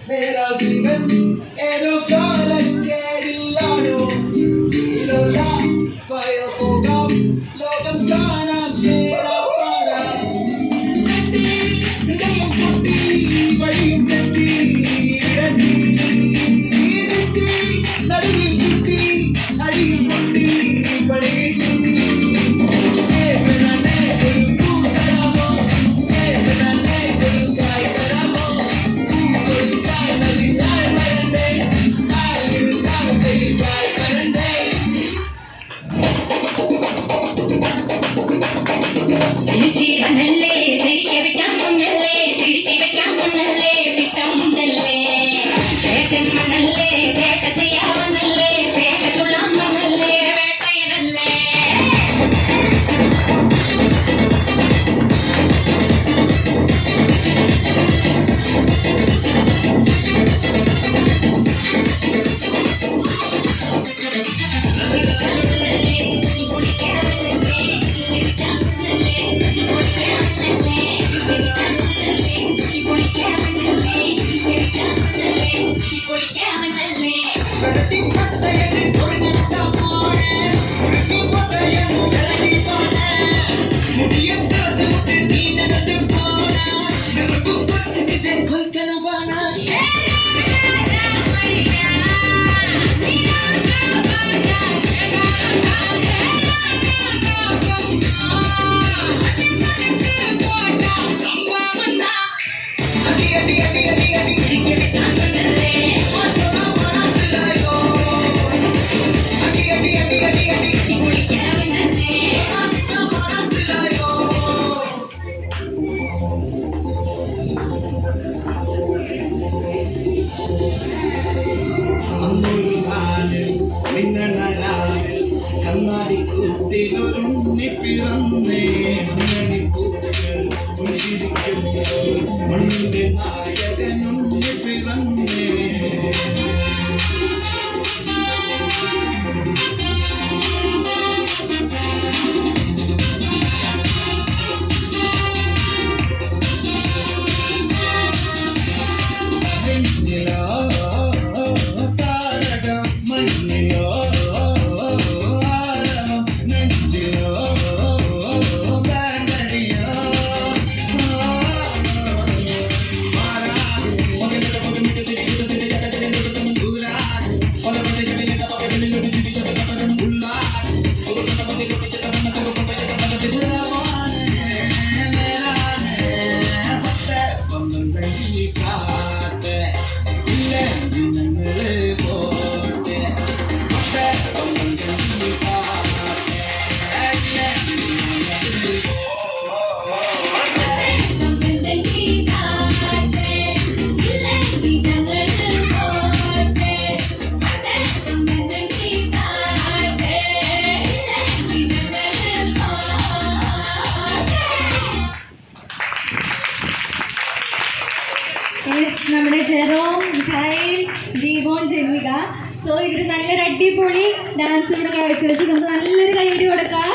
मेरा जीवन ഏതോ കാലക്കേടിലാണോ ഇലോല പയോ പോകാം ലോകം കാണാം നേരാ പാരാം ഹൃദയം പൊട്ടി വഴിയും തെറ്റി ഇടഞ്ഞി നടുവിൽ കുത്തി അടിയിൽ പൊട്ടി പണിയിട്ടി കണ്ണാടി കൂട്ടിലൊരുണ്ണി പിറന്നേ മണ്ണി പൂക്കൾ പുഞ്ചിരിക്കുമ്പോൾ മണ്ണിന്റെ നായകനുണ്ണി പിറന്നേ നമ്മുടെ ജെറോം, മിഖായിൽ, ജീവോൻ, ജെന്നിക. സോ ഇവർ നല്ലൊരു അടിപൊളി ഡാൻസ് ഇവിടെ കാഴ്ചവെച്ച് നമുക്ക് നല്ലൊരു കൈയടി കൊടുക്കാം.